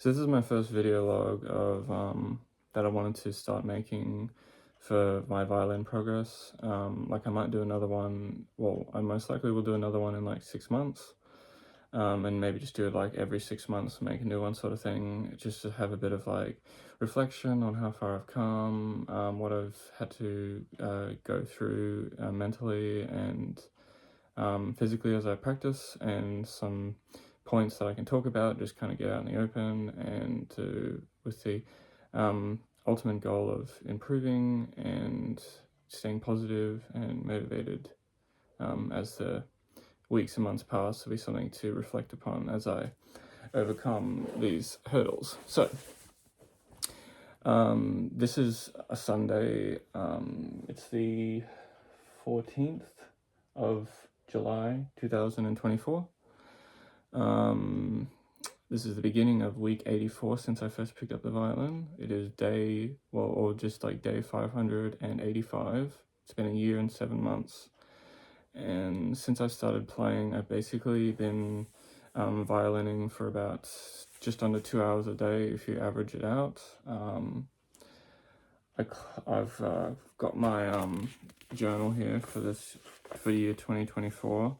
So this is my first video log of that I wanted to start making for my violin progress. Like I might do another one, well, I most likely will do another one in like 6 months. And maybe just do it like every 6 months, make a new one sort of thing, just to have a bit of like reflection on how far I've come, what I've had to go through mentally and physically as I practice, and some points that I can talk about, just kind of get out in the open, and with the ultimate goal of improving and staying positive and motivated as the weeks and months pass, to be something to reflect upon as I overcome these hurdles. So this is a Sunday. It's the 14th of July 2024. This is the beginning of week 84 since I first picked up the violin. It is just like day 585. It's been a year and 7 months. And since I started playing, I've basically been violining for about just under 2 hours a day if you average it out. I've got my journal here for year 2024,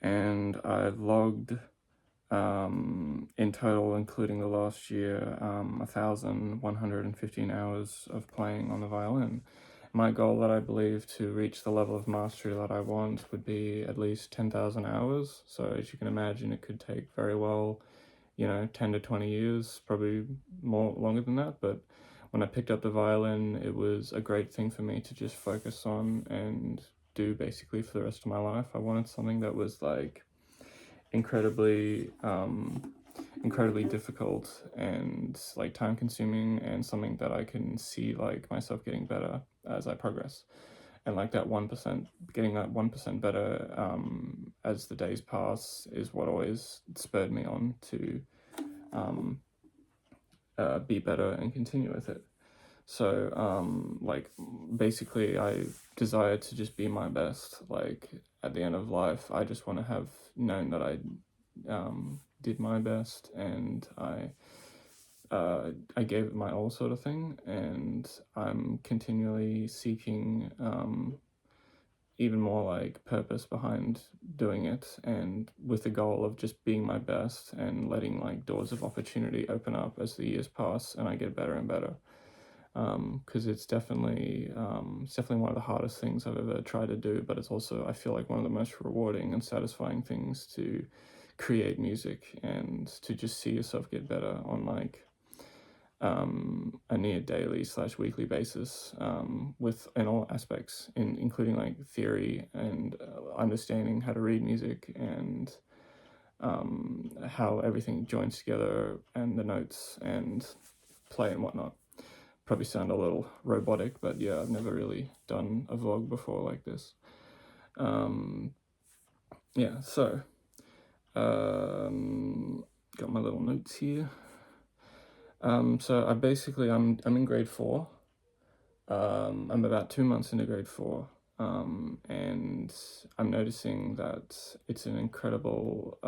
and I've logged in total, including the last year, 1,115 hours of playing on the violin. My goal that I believe to reach the level of mastery that I want would be at least 10,000 hours. So as you can imagine, it could take very well, 10 to 20 years, probably longer than that. But when I picked up the violin, it was a great thing for me to just focus on and do basically for the rest of my life. I wanted something that was like incredibly difficult and like time consuming, and something that I can see like myself getting better as I progress, and like that 1%, getting that 1% better as the days pass is what always spurred me on to be better and continue with it. So like basically I desire to just be my best. Like at the end of life, I just want to have known that I did my best, and I gave it my all, sort of thing. And I'm continually seeking even more like purpose behind doing it, and with the goal of just being my best and letting like doors of opportunity open up as the years pass and I get better and better. Because it's definitely one of the hardest things I've ever tried to do, but it's also, I feel like, one of the most rewarding and satisfying things to create music, and to just see yourself get better on like a near daily / weekly basis, in all aspects, including like theory and understanding how to read music, and how everything joins together, and the notes and play and whatnot. Probably sound a little robotic, but yeah, I've never really done a vlog before like this. Yeah, so got my little notes here. So I'm in grade 4. I'm about 2 months into grade 4, and I'm noticing that it's an incredible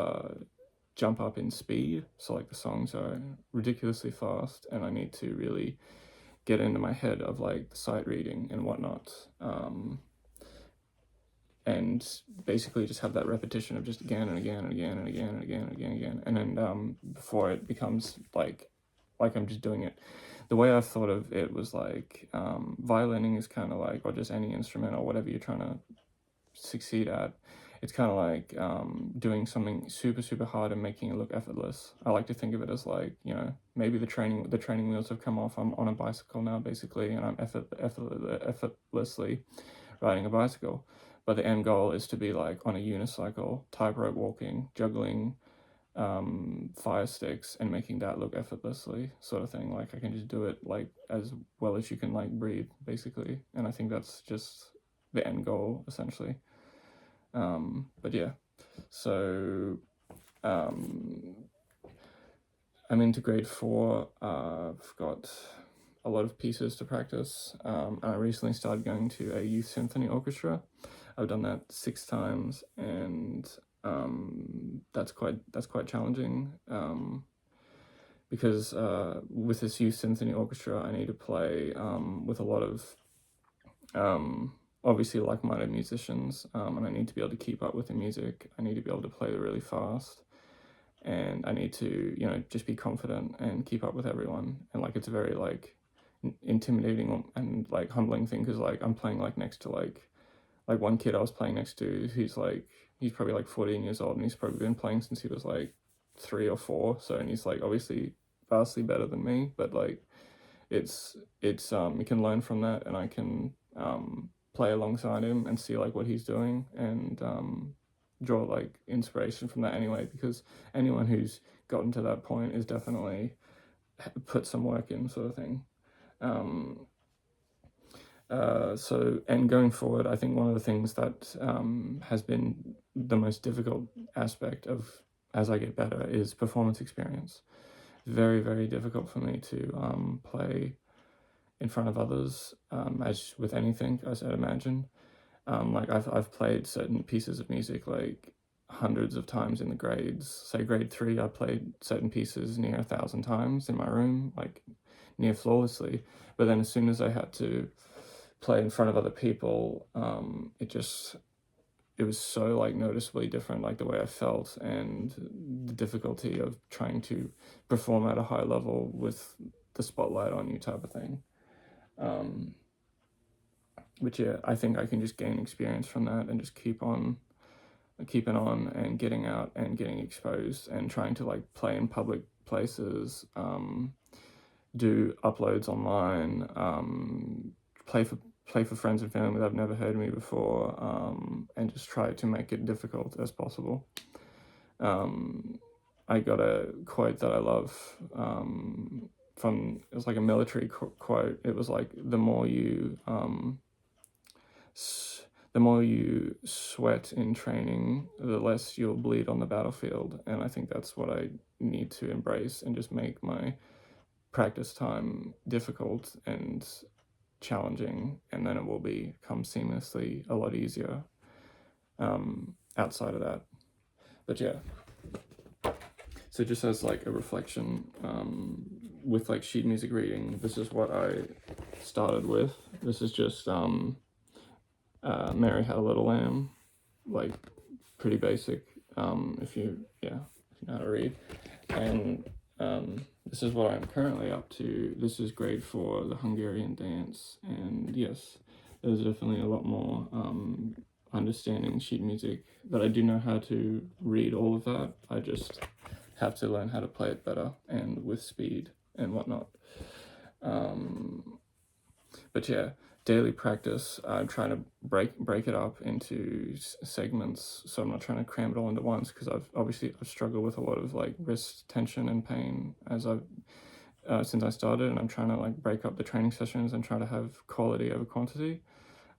jump up in speed. So like the songs are ridiculously fast, and I need to really get into my head of like the sight reading and whatnot, and basically just have that repetition of just again and again and again and again and again and again, and then before it becomes like I'm just doing it. The way I've thought of it was like violining is kind of like, or just any instrument or whatever you're trying to succeed at, it's kind of like doing something super super hard and making it look effortless. I like to think of it as like, maybe the training wheels have come off. I'm on a bicycle now basically, and I'm effortlessly riding a bicycle, but the end goal is to be like on a unicycle, tightrope walking, juggling fire sticks, and making that look effortlessly, sort of thing. Like I can just do it like as well as you can like breathe basically, and I think that's just the end goal essentially. But yeah, so I'm into grade 4. I've got a lot of pieces to practice. I recently started going to a youth symphony orchestra. I've done that 6 times, and that's quite challenging. because with this youth symphony orchestra, I need to play with a lot of obviously like-minded musicians, and I need to be able to keep up with the music. I need to be able to play really fast, and I need to, you know, just be confident and keep up with everyone. And like, it's a very like intimidating and like humbling thing, because like I'm playing like next to like one kid I was playing next to, he's probably like 14 years old, and he's probably been playing since he was like 3 or 4. So, and he's like obviously vastly better than me, but like it's you can learn from that, and I can play alongside him and see like what he's doing, and draw like inspiration from that anyway, because anyone who's gotten to that point is definitely put some work in, sort of thing. So, and going forward, I think one of the things that has been the most difficult aspect of as I get better is performance experience. Very, very difficult for me to play in front of others, as with anything, as I'd imagine. Like I've played certain pieces of music like hundreds of times in the grades. Say grade 3, I played certain pieces near 1,000 times in my room, like near flawlessly. But then as soon as I had to play in front of other people, it was so like noticeably different, like the way I felt and the difficulty of trying to perform at a high level with the spotlight on you, type of thing. But yeah, I think I can just gain experience from that and just keeping on and getting out and getting exposed and trying to like play in public places, do uploads online, play for friends and family that have never heard of me before, and just try to make it difficult as possible. I got a quote that I love, it was like a military quote. It was like, the more you sweat in training, the less you'll bleed on the battlefield. And I think that's what I need to embrace, and just make my practice time difficult and challenging, and then it will become seamlessly a lot easier outside of that. But yeah, so just as like a reflection, with like sheet music reading, this is what I started with. This is just Mary Had a Little Lamb, like pretty basic, if you know how to read. And this is what I'm currently up to. This is grade 4, the Hungarian dance, and yes, there's definitely a lot more understanding sheet music, that I do know how to read all of that. I just have to learn how to play it better and with speed and whatnot. But yeah, daily practice, I'm trying to break it up into segments, so I'm not trying to cram it all into once, because I've struggled with a lot of like wrist tension and pain as since I started, and I'm trying to like break up the training sessions and try to have quality over quantity,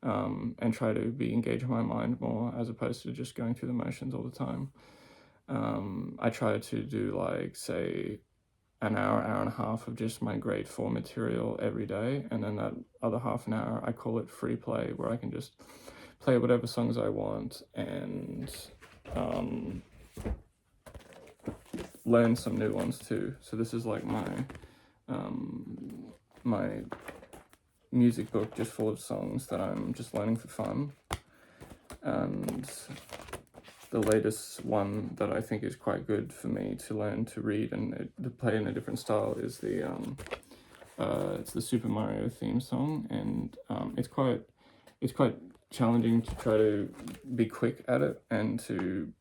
and try to be engaged with my mind more, as opposed to just going through the motions all the time. I try to do like, say, an hour and a half of just my grade 4 material every day, and then that other half an hour, I call it free play, where I can just play whatever songs I want and learn some new ones too. So this is like my music book, just full of songs that I'm just learning for fun. And the latest one that I think is quite good for me to learn to read and to play in a different style is it's the Super Mario theme song, and it's quite challenging to try to be quick at it and to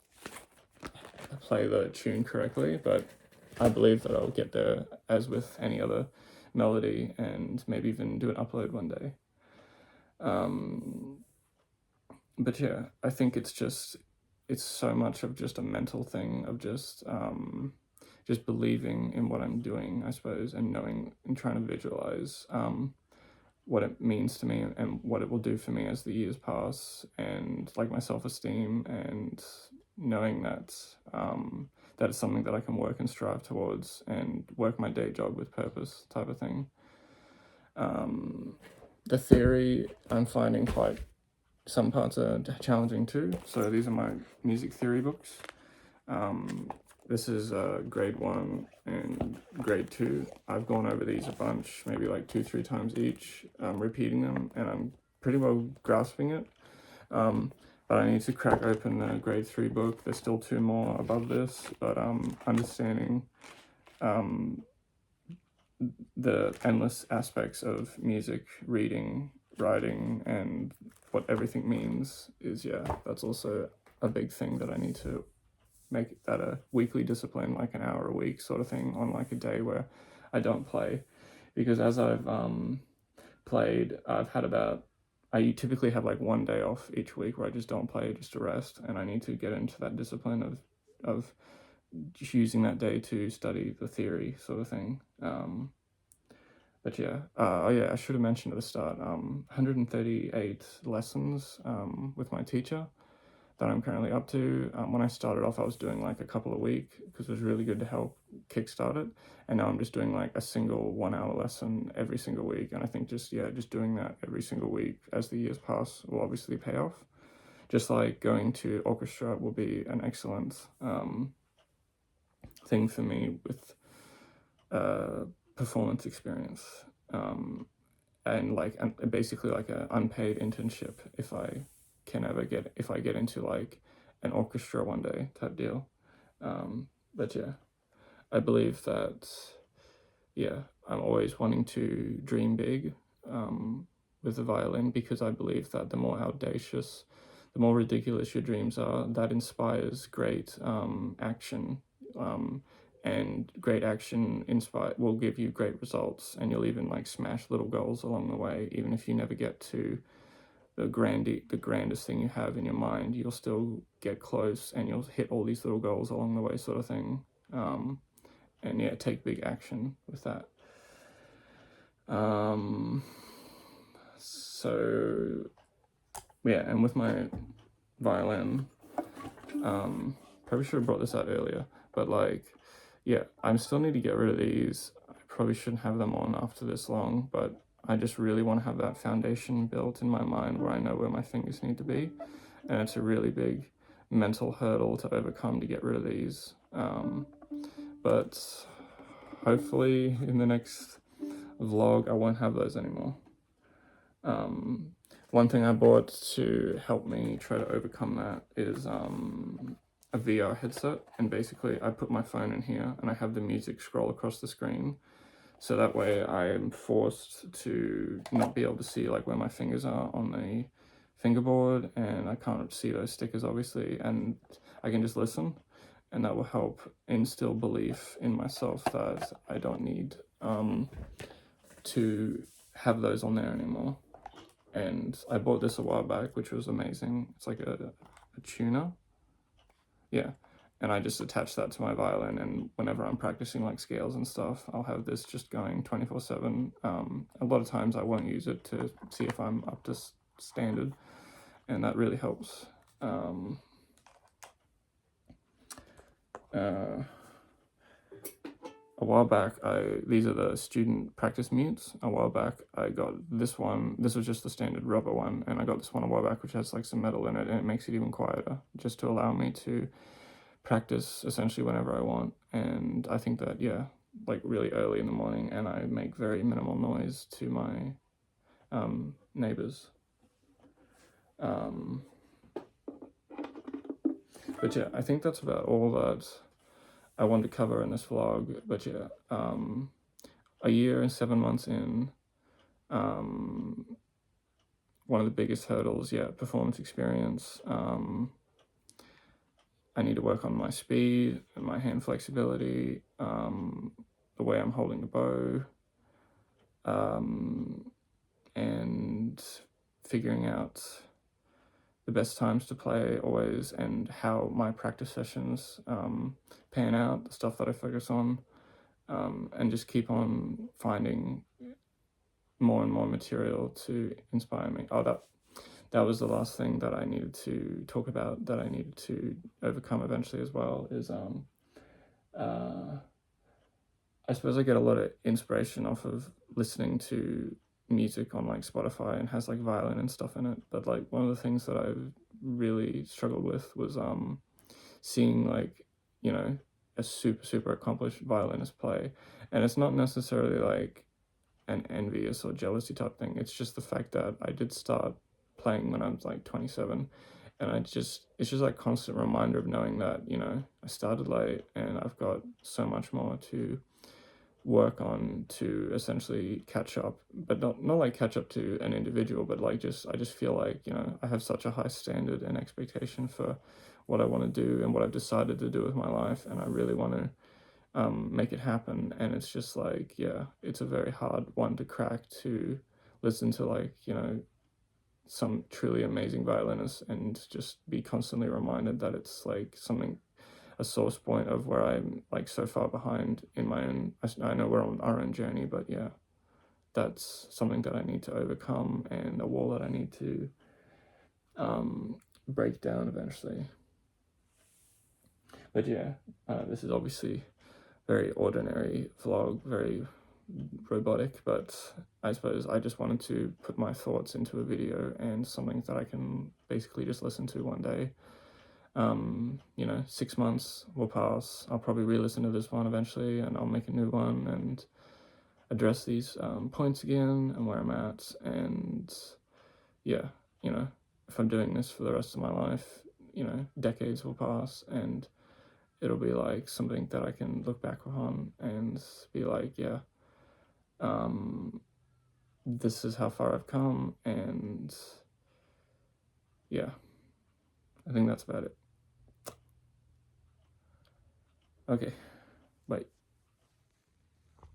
play the tune correctly, but I believe that I'll get there, as with any other melody, and maybe even do an upload one day. But yeah, I think it's so much of just a mental thing of just believing in what I'm doing, I suppose, and knowing and trying to visualize what it means to me and what it will do for me as the years pass, and like my self-esteem, and knowing that that is something that I can work and strive towards, and work my day job with purpose, type of thing. The theory, I'm finding some parts are challenging too. So these are my music theory books. this is grade 1 and grade 2. I've gone over these a bunch, maybe like 2-3 times each, repeating them, and I'm pretty well grasping it. But I need to crack open the grade 3 book. There's still 2 more above this, but understanding the endless aspects of music, reading, writing, and what everything means is, that's also a big thing that I need to make that a weekly discipline, like an hour a week sort of thing, on like a day where I don't play. Because as I've played, I typically have like one day off each week where I just don't play, just to rest, and I need to get into that discipline of just using that day to study the theory sort of thing. But I should have mentioned at the start, 138 lessons with my teacher that I'm currently up to. When I started off, I was doing like a couple a week because it was really good to help kickstart it. And now I'm just doing like a single 1 hour lesson every single week. And I think just doing that every single week as the years pass will obviously pay off. Just like going to orchestra will be an excellent thing for me with performance experience. And basically like an unpaid internship if I get into like an orchestra one day type deal. But I believe that I'm always wanting to dream big with the violin, because I believe that the more audacious, the more ridiculous your dreams are, that inspires great action, and great action will give you great results, and you'll even like smash little goals along the way. Even if you never get to the grandest thing you have in your mind, you'll still get close and you'll hit all these little goals along the way sort of thing. And take big action with that. And with my violin, probably should have brought this out earlier, but I still need to get rid of these. I probably shouldn't have them on after this long, but I just really want to have that foundation built in my mind where I know where my fingers need to be, and it's a really big mental hurdle to overcome to get rid of these. But hopefully in the next vlog I won't have those anymore. One thing I bought to help me try to overcome that is a VR headset, and basically I put my phone in here and I have the music scroll across the screen, so that way I am forced to not be able to see like where my fingers are on the fingerboard, and I can't see those stickers obviously, and I can just listen, and that will help instill belief in myself that I don't need to have those on there anymore. And I bought this a while back, which was amazing. It's like a tuner. And I just attach that to my violin, and whenever I'm practicing like scales and stuff, I'll have this just going 24/7. A lot of times I won't use it to see if I'm up to standard, and that really helps. A while back, these are the student practice mutes. A while back, I got this one. This was just the standard rubber one, and I got this one a while back, which has like some metal in it, and it makes it even quieter, just to allow me to practice essentially whenever I want. And I think that like really early in the morning, and I make very minimal noise to my neighbors. But I think that's about all that I wanted to cover in this vlog. But a year and 7 months in, one of the biggest hurdles, performance experience. I need to work on my speed and my hand flexibility, the way I'm holding the bow, and figuring out the best times to play always, and how my practice sessions pan out, the stuff that I focus on, and just keep on finding more and more material to inspire me. That was the last thing that I needed to talk about, that I needed to overcome eventually as well, is I suppose I get a lot of inspiration off of listening to music on like Spotify, and has like violin and stuff in it. But like one of the things that I've really struggled with was seeing like, a super accomplished violinist play. And it's not necessarily like an envious or jealousy type thing. It's just the fact that I did start playing when I was like 27, and it's just like constant reminder of knowing that, you know, I started late and I've got so much more to work on to essentially catch up, but not like catch up to an individual, but like just I just feel like, you know, I have such a high standard and expectation for what I want to do and what I've decided to do with my life, and I really want to make it happen. And it's just like, yeah, it's a very hard one to crack, to listen to, like, you know, some truly amazing violinists and just be constantly reminded that it's like something, a source point of where I'm like so far behind in my own, I know we're on our own journey, but yeah, that's something that I need to overcome and a wall that I need to break down eventually. But yeah, this is obviously very ordinary vlog, very robotic, but I suppose I just wanted to put my thoughts into a video and something that I can basically just listen to one day. You know, 6 months will pass. I'll probably re-listen to this one eventually, and I'll make a new one and address these points again and where I'm at. And yeah, you know, if I'm doing this for the rest of my life, you know, decades will pass, and it'll be like something that I can look back on and be like, yeah, this is how far I've come. And yeah, I think that's about it. Okay, bye.